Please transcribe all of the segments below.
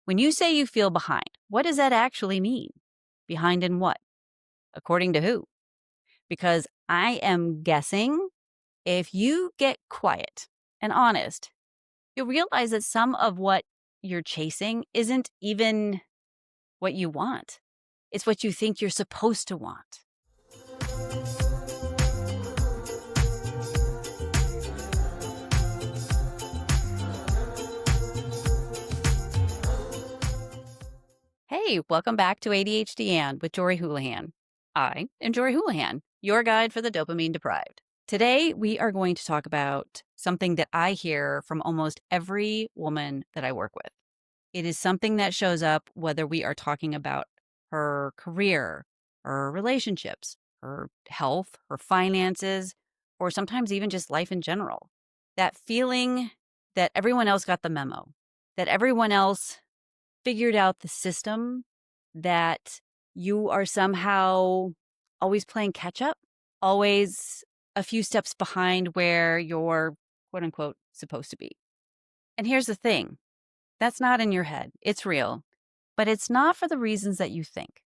When you say you feel behind, what does that actually mean? Behind in what? According to who? Because I am guessing if you get quiet and honest, you'll realize that some of what you're chasing isn't even what you want. It's what you think you're supposed to want. Hey, welcome back to ADHD and with Jorie Houlihan. I am Jorie Houlihan, your guide for the dopamine deprived. Today, we are going to talk about something that I hear from almost every woman that I work with. It is something that shows up whether we are talking about her career, her relationships, her health, her finances, or sometimes even just life in general. That feeling that everyone else got the memo, that everyone else figured out the system, that you are somehow always playing catch up, always a few steps behind where you're quote unquote supposed to be. And here's the thing, that's not in your head. It's real, but it's not for the reasons that you think.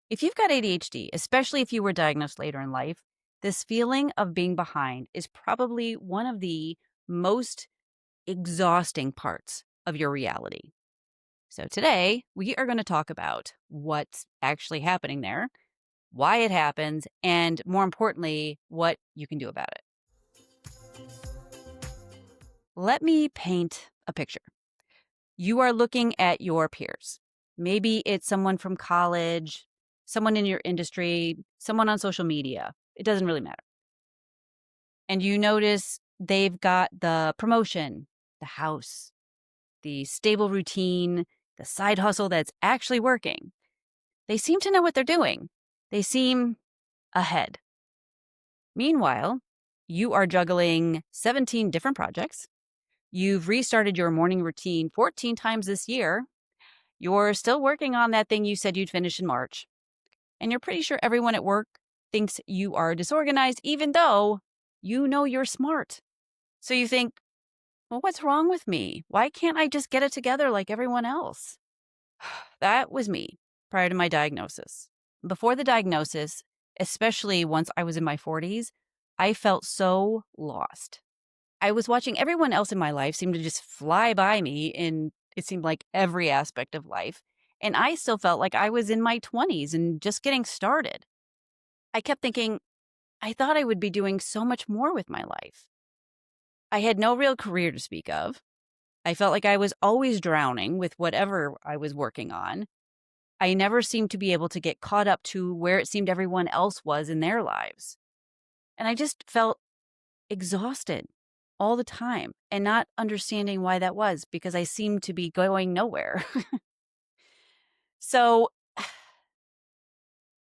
If you've got ADHD, especially if you were diagnosed later in life, this feeling of being behind is probably one of the most exhausting parts of your reality. So today, we are going to talk about what's actually happening there, why it happens, and more importantly, what you can do about it. Let me paint a picture. You are looking at your peers. Maybe it's someone from college, someone in your industry, someone on social media. It doesn't really matter. And you notice they've got the promotion, the house, the stable routine, the side hustle that's actually working. They seem to know what they're doing. They seem ahead. Meanwhile, you are juggling 17 different projects. You've restarted your morning routine 14 times this year. You're still working on that thing you said you'd finish in March. And you're pretty sure everyone at work thinks you are disorganized, even though you know you're smart. So you think, well, what's wrong with me? Why can't I just get it together like everyone else? That was me prior to my diagnosis. Before the diagnosis, especially once I was in my 40s, I felt so lost. I was watching everyone else in my life seem to just fly by me in, it seemed like, every aspect of life. And I still felt like I was in my 20s and just getting started. I kept thinking, I thought I would be doing so much more with my life. I had no real career to speak of. I felt like I was always drowning with whatever I was working on. I never seemed to be able to get caught up to where it seemed everyone else was in their lives. And I just felt exhausted all the time and not understanding why that was because I seemed to be going nowhere. So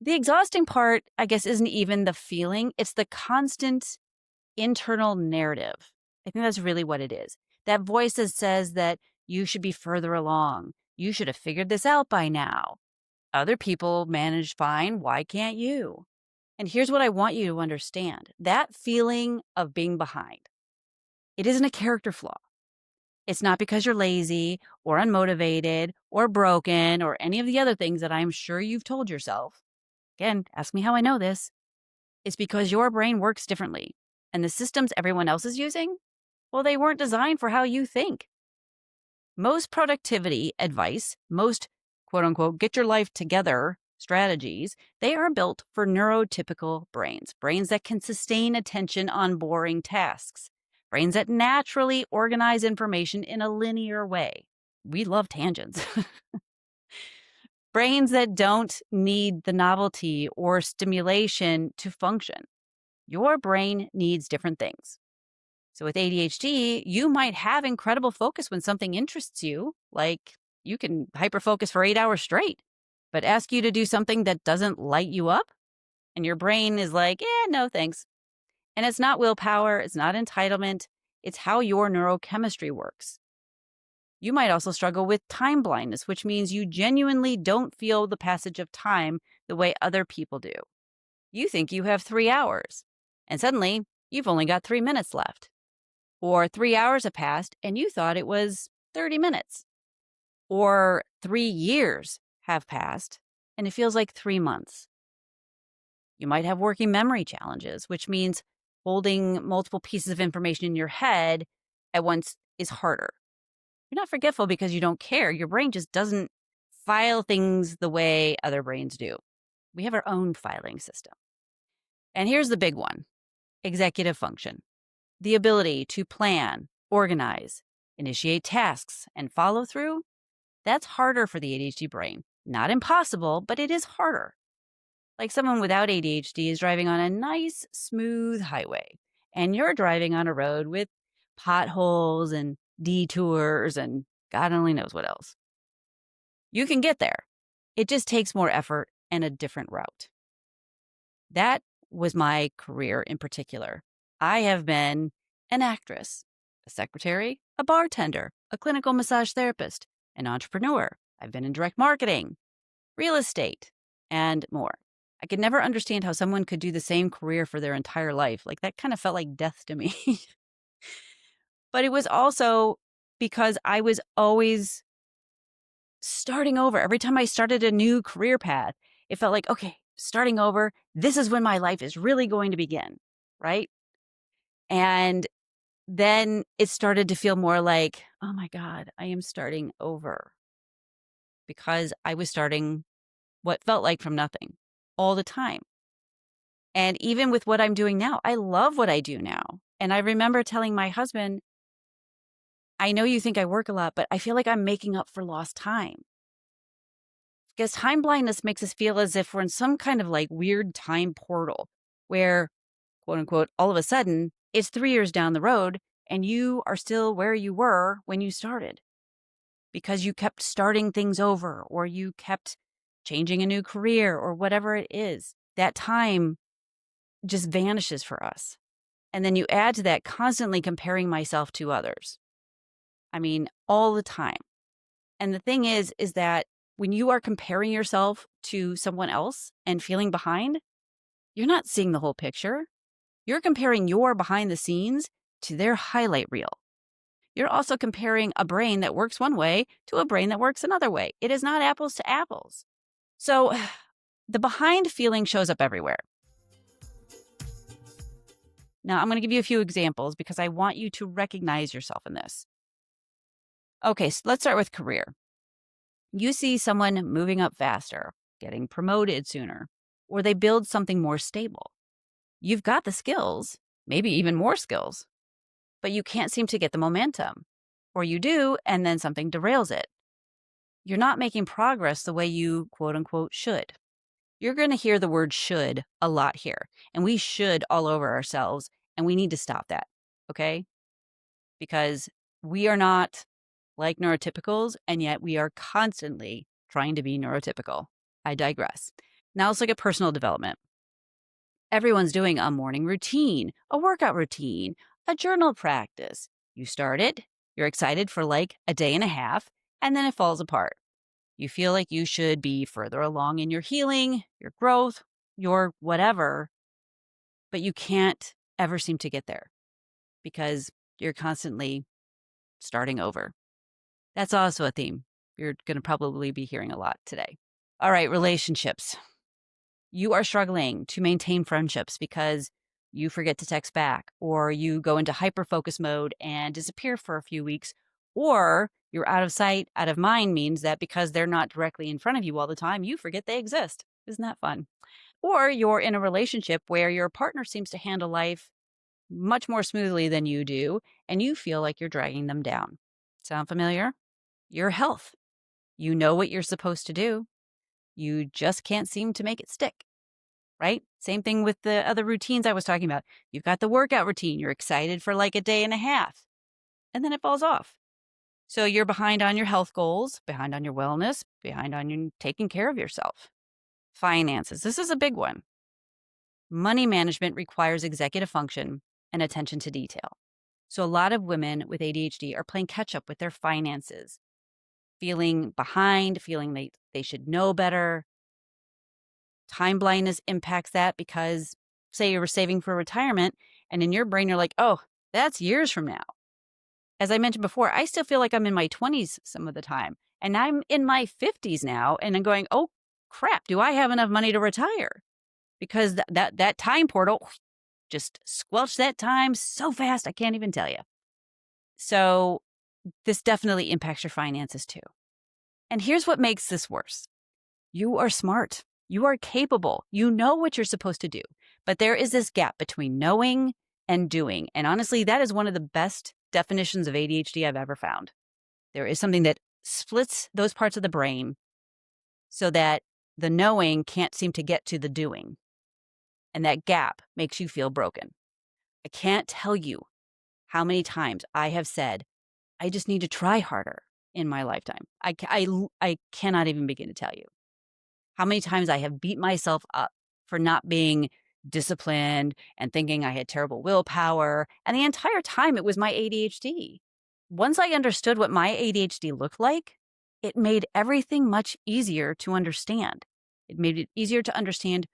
the exhausting part, I guess, isn't even the feeling. It's the constant internal narrative. I think that's really what it is. That voice that says that you should be further along. You should have figured this out by now. Other people manage fine. Why can't you? And here's what I want you to understand. That feeling of being behind, it isn't a character flaw. It's not because you're lazy or unmotivated or broken or any of the other things that I'm sure you've told yourself. Again, ask me how I know this. It's because your brain works differently. And the systems everyone else is using, well, they weren't designed for how you think. Most productivity advice, most quote unquote, get your life together strategies, they are built for neurotypical brains, brains that can sustain attention on boring tasks, brains that naturally organize information in a linear way. We love tangents. Brains that don't need the novelty or stimulation to function. Your brain needs different things. So with ADHD, you might have incredible focus when something interests you, like you can hyperfocus for 8 hours straight, but ask you to do something that doesn't light you up, and your brain is like, no, thanks. And it's not willpower, it's not entitlement, it's how your neurochemistry works. You might also struggle with time blindness, which means you genuinely don't feel the passage of time the way other people do. You think you have 3 hours, and suddenly you've only got 3 minutes left. Or 3 hours have passed and you thought it was 30 minutes. Or 3 years have passed and it feels like 3 months. You might have working memory challenges, which means holding multiple pieces of information in your head at once is harder. You're not forgetful because you don't care. Your brain just doesn't file things the way other brains do. We have our own filing system. And here's the big one: executive function. The ability to plan, organize, initiate tasks, and follow through. That's harder for the ADHD brain. Not impossible, but it is harder. Like someone without ADHD is driving on a nice, smooth highway, and you're driving on a road with potholes and detours and God only knows what else. You can get there. It just takes more effort and a different route. That was my career in particular. I have been an actress, a secretary, a bartender, a clinical massage therapist, an entrepreneur. I've been in direct marketing, real estate, and more. I could never understand how someone could do the same career for their entire life. Like, that kind of felt like death to me. But it was also because I was always starting over. Every time I started a new career path, it felt like, okay, starting over, this is when my life is really going to begin, right? And then it started to feel more like, oh my God, I am starting over, because I was starting what felt like from nothing all the time. And even with what I'm doing now, I love what I do now. And I remember telling my husband, I know you think I work a lot, but I feel like I'm making up for lost time. Because time blindness makes us feel as if we're in some kind of like weird time portal where, quote unquote, all of a sudden it's 3 years down the road and you are still where you were when you started, because you kept starting things over or you kept changing a new career or whatever it is. That time just vanishes for us. And then you add to that constantly comparing myself to others. I mean, all the time. And the thing is that when you are comparing yourself to someone else and feeling behind, you're not seeing the whole picture. You're comparing your behind the scenes to their highlight reel. You're also comparing a brain that works one way to a brain that works another way. It is not apples to apples. So the behind feeling shows up everywhere. Now, I'm going to give you a few examples because I want you to recognize yourself in this. Okay, so let's start with career. You see someone moving up faster, getting promoted sooner, or they build something more stable. You've got the skills, maybe even more skills, but you can't seem to get the momentum. Or you do, and then something derails it. You're not making progress the way you, quote unquote, should. You're going to hear the word should a lot here, and we should all over ourselves, and we need to stop that, okay? Because we are not like neurotypicals, and yet we are constantly trying to be neurotypical. I digress. Now let's look at personal development. Everyone's doing a morning routine, a workout routine, a journal practice. You start it, you're excited for like a day and a half, and then it falls apart. You feel like you should be further along in your healing, your growth, your whatever, but you can't ever seem to get there because you're constantly starting over. That's also a theme you're going to probably be hearing a lot today. All right, relationships. You are struggling to maintain friendships because you forget to text back, or you go into hyper-focus mode and disappear for a few weeks, or you're out of sight, out of mind means that because they're not directly in front of you all the time, you forget they exist. Isn't that fun? Or you're in a relationship where your partner seems to handle life much more smoothly than you do, and you feel like you're dragging them down. Sound familiar? Your health. You know what you're supposed to do. You just can't seem to make it stick, right? Same thing with the other routines I was talking about. You've got the workout routine. You're excited for like a day and a half, and then it falls off. So you're behind on your health goals, behind on your wellness, behind on your taking care of yourself. Finances. This is a big one. Money management requires executive function and attention to detail. So a lot of women with ADHD are playing catch up with their finances, feeling behind, feeling they should know better. Time blindness impacts that because, say, you were saving for retirement, and in your brain, you're like, oh, that's years from now. As I mentioned before, I still feel like I'm in my 20s some of the time. And I'm in my 50s now, and I'm going, oh, crap, do I have enough money to retire? Because that time portal just squelched that time so fast, I can't even tell you. So this definitely impacts your finances too. And here's what makes this worse. You are smart. You are capable. You know what you're supposed to do. But there is this gap between knowing and doing. And honestly, that is one of the best definitions of ADHD I've ever found. There is something that splits those parts of the brain so that the knowing can't seem to get to the doing. And that gap makes you feel broken. I can't tell you how many times I have said, I just need to try harder in my lifetime. I cannot even begin to tell you how many times I have beat myself up for not being disciplined and thinking I had terrible willpower. And the entire time it was my ADHD. Once I understood what my ADHD looked like, it made everything much easier to understand. It made it easier to understand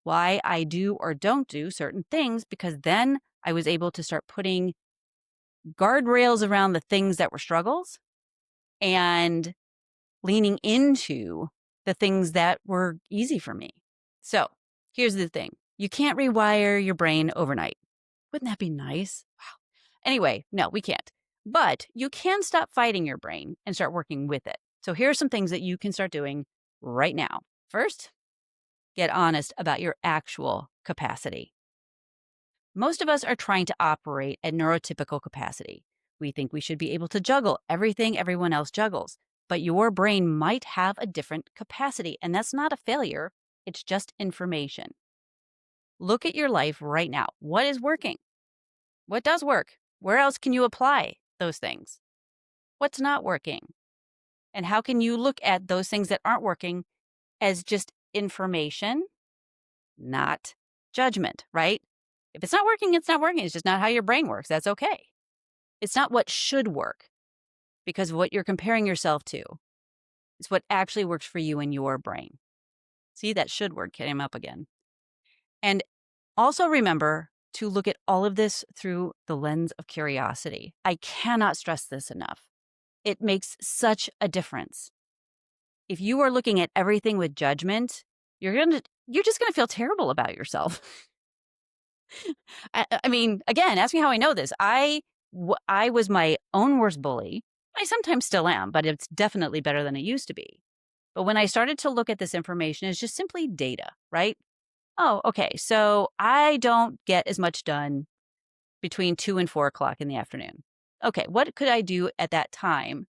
why I do or don't do certain things, because then I was able to start putting guardrails around the things that were struggles and leaning into the things that were easy for me. So here's the thing. You can't rewire your brain overnight. Wouldn't that be nice? Wow. Anyway, no, we can't. But you can stop fighting your brain and start working with it. So here are some things that you can start doing right now. First, get honest about your actual capacity. Most of us are trying to operate at neurotypical capacity. We think we should be able to juggle everything everyone else juggles, but your brain might have a different capacity, and that's not a failure. It's just information. Look at your life right now. What is working? What does work? Where else can you apply those things? What's not working? And how can you look at those things that aren't working as just information, not judgment, right? If it's not working, it's not working. It's just not how your brain works. That's okay. It's not what should work, because what you're comparing yourself to is what actually works for you in your brain. See, that should word came up again. And also remember to look at all of this through the lens of curiosity. I cannot stress this enough. It makes such a difference. If you are looking at everything with judgment, you're just going to feel terrible about yourself. I mean, again, ask me how I know this. I was my own worst bully. I sometimes still am, but it's definitely better than it used to be. But when I started to look at this information as just simply data, right? Oh, okay. So I don't get as much done between 2 and 4 o'clock in the afternoon. Okay. What could I do at that time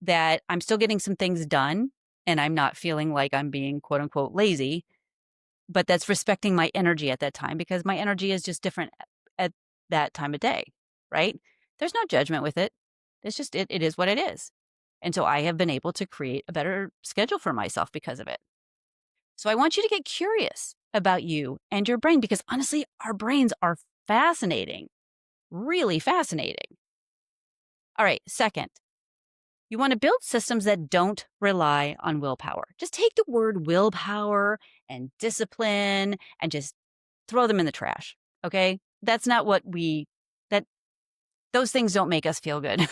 that I'm still getting some things done and I'm not feeling like I'm being quote unquote lazy, but that's respecting my energy at that time, because my energy is just different at that time of day, right? There's no judgment with it. It's just, it is what it is. And so I have been able to create a better schedule for myself because of it. So I want you to get curious about you and your brain, because honestly, our brains are fascinating, really fascinating. All right. Second, you want to build systems that don't rely on willpower. Just take the word willpower and discipline and just throw them in the trash. Okay. That's not what those things don't make us feel good.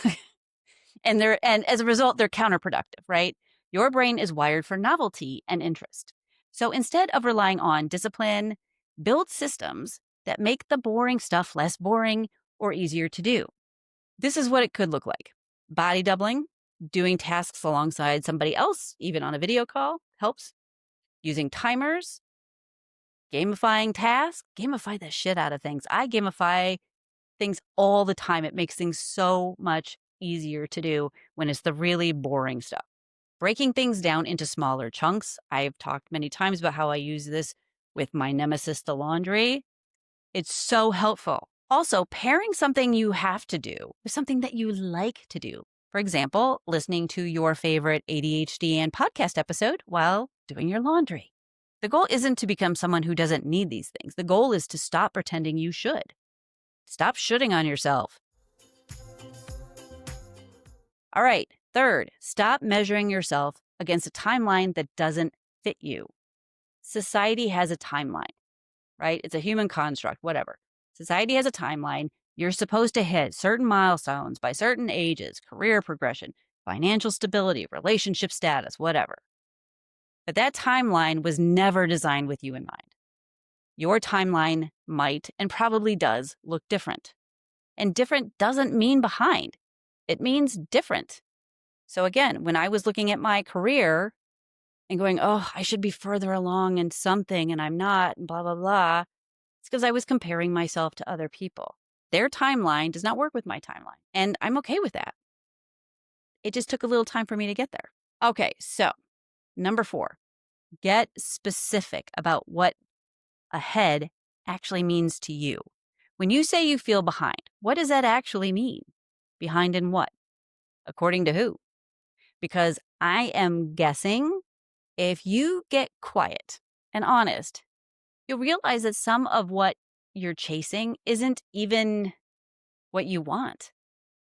And as a result, they're counterproductive, right? Your brain is wired for novelty and interest. So instead of relying on discipline, build systems that make the boring stuff less boring or easier to do. This is what it could look like. Body doubling, doing tasks alongside somebody else, even on a video call, helps. Using timers, gamifying tasks, gamify the shit out of things. I gamify things all the time. It makes things so much easier to do when it's the really boring stuff. Breaking things down into smaller chunks. I've talked many times about how I use this with my nemesis, the laundry. It's so helpful. Also, pairing something you have to do with something that you like to do. For example, listening to your favorite ADHD and podcast episode while doing your laundry. The goal isn't to become someone who doesn't need these things. The goal is to stop pretending you should. Stop shooting on yourself. All right. Third, stop measuring yourself against a timeline that doesn't fit you. Society has a timeline, right? It's a human construct, whatever. Society has a timeline. You're supposed to hit certain milestones by certain ages, career progression, financial stability, relationship status, whatever. But that timeline was never designed with you in mind. Your timeline might and probably does look different. And different doesn't mean behind. It means different. So again, when I was looking at my career and going, oh, I should be further along in something and I'm not, and blah, blah, blah, it's because I was comparing myself to other people. Their timeline does not work with my timeline. And I'm okay with that. It just took a little time for me to get there. Okay, so number 4, get specific about what ahead actually means to you. When you say you feel behind, what does that actually mean? Behind in what? According to who? Because I am guessing if you get quiet and honest, you'll realize that some of what you're chasing isn't even what you want.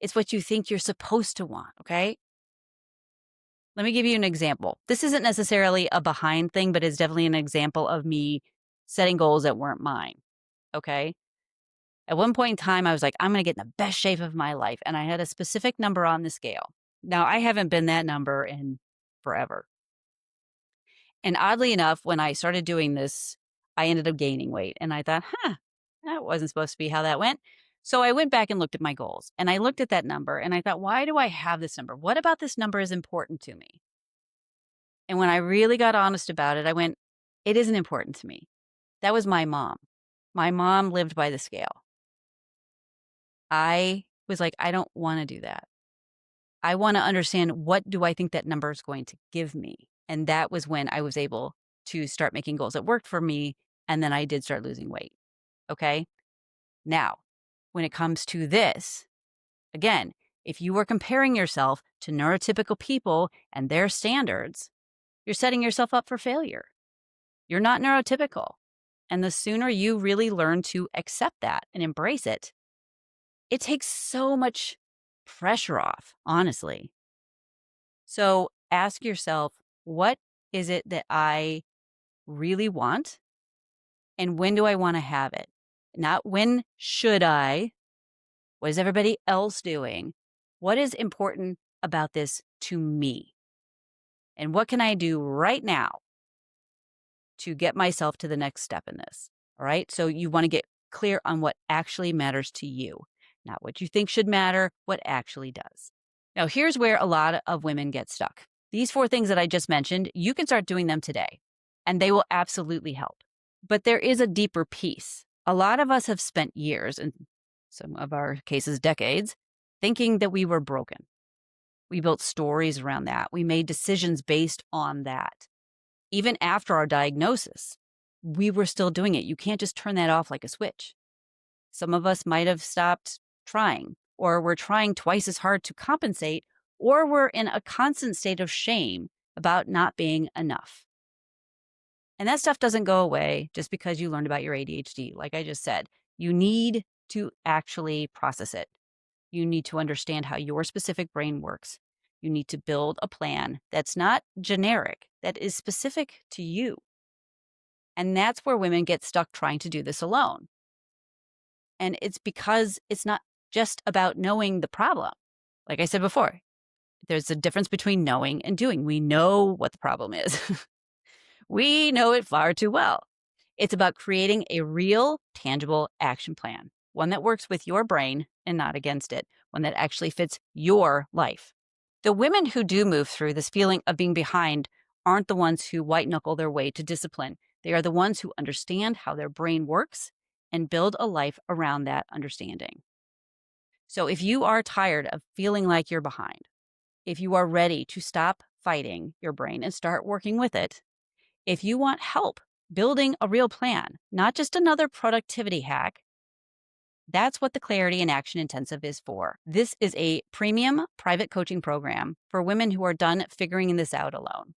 It's what you think you're supposed to want, okay? Let me give you an example. This isn't necessarily a behind thing, but it's definitely an example of me setting goals that weren't mine, okay? At one point in time, I was like, I'm going to get in the best shape of my life. And I had a specific number on the scale. Now, I haven't been that number in forever. And oddly enough, when I started doing this, I ended up gaining weight. And I thought, that wasn't supposed to be how that went. So I went back and looked at my goals. And I looked at that number and I thought, why do I have this number? What about this number is important to me? And when I really got honest about it, I went, it isn't important to me. That was my mom. My mom lived by the scale. I was like, I don't want to do that. I want to understand, what do I think that number is going to give me? And that was when I was able to start making goals that worked for me. And then I did start losing weight. Okay. Now, when it comes to this, again, if you are comparing yourself to neurotypical people and their standards, you're setting yourself up for failure. You're not neurotypical. And the sooner you really learn to accept that and embrace it, it takes so much pressure off, honestly. So ask yourself, what is it that I really want? And when do I want to have it? Not when should I? What is everybody else doing? What is important about this to me? And what can I do right now to get myself to the next step in this? All right. So you want to get clear on what actually matters to you, not what you think should matter, what actually does. Now, here's where a lot of women get stuck. These 4 things that I just mentioned, you can start doing them today, and they will absolutely help. But there is a deeper piece. A lot of us have spent years, in some of our cases decades, thinking that we were broken. We built stories around that. We made decisions based on that. Even after our diagnosis, we were still doing it. You can't just turn that off like a switch. Some of us might have stopped trying, or we're trying twice as hard to compensate, or we're in a constant state of shame about not being enough. And that stuff doesn't go away just because you learned about your ADHD. Like I just said, you need to actually process it. You need to understand how your specific brain works. You need to build a plan that's not generic, that is specific to you. And that's where women get stuck trying to do this alone. And it's because it's not just about knowing the problem. Like I said before, there's a difference between knowing and doing. We know what the problem is. We know it far too well. It's about creating a real, tangible action plan, one that works with your brain and not against it, one that actually fits your life. The women who do move through this feeling of being behind aren't the ones who white knuckle their way to discipline. They are the ones who understand how their brain works and build a life around that understanding. So if you are tired of feeling like you're behind, if you are ready to stop fighting your brain and start working with it, if you want help building a real plan, not just another productivity hack, that's what the Clarity in Action Intensive is for. This is a premium private coaching program for women who are done figuring this out alone.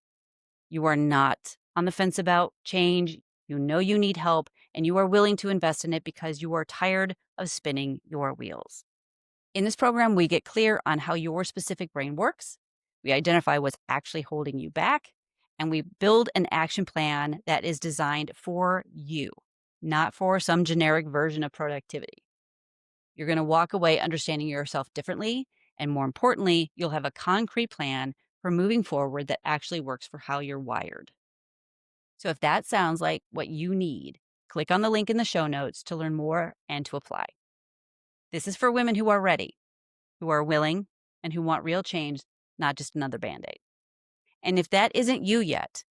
You are not on the fence about change. You know you need help, and you are willing to invest in it because you are tired of spinning your wheels. In this program, we get clear on how your specific brain works. We identify what's actually holding you back, and we build an action plan that is designed for you, not for some generic version of productivity. You're going to walk away understanding yourself differently And more importantly, you'll have a concrete plan for moving forward that actually works for how you're wired. So if that sounds like what you need, click on the link in the show notes to learn more and to apply. This is for women who are ready, who are willing, and who want real change, not just another Band-Aid. And if that isn't you yet,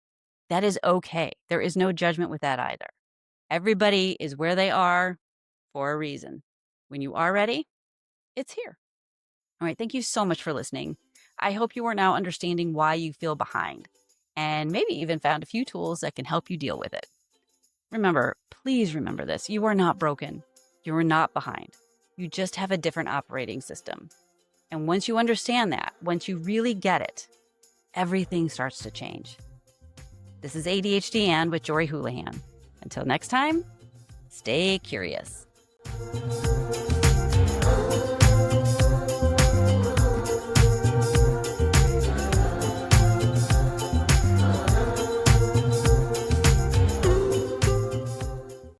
that is okay. There is no judgment with that either. Everybody is where they are for a reason. When you are ready, it's here. All right. Thank you so much for listening. I hope you are now understanding why you feel behind and maybe even found a few tools that can help you deal with it. Remember, please remember this. You are not broken. You are not behind. You just have a different operating system. And once you understand that, once you really get it, everything starts to change. This is ADHD and with Jorie Houlihan. Until next time, stay curious.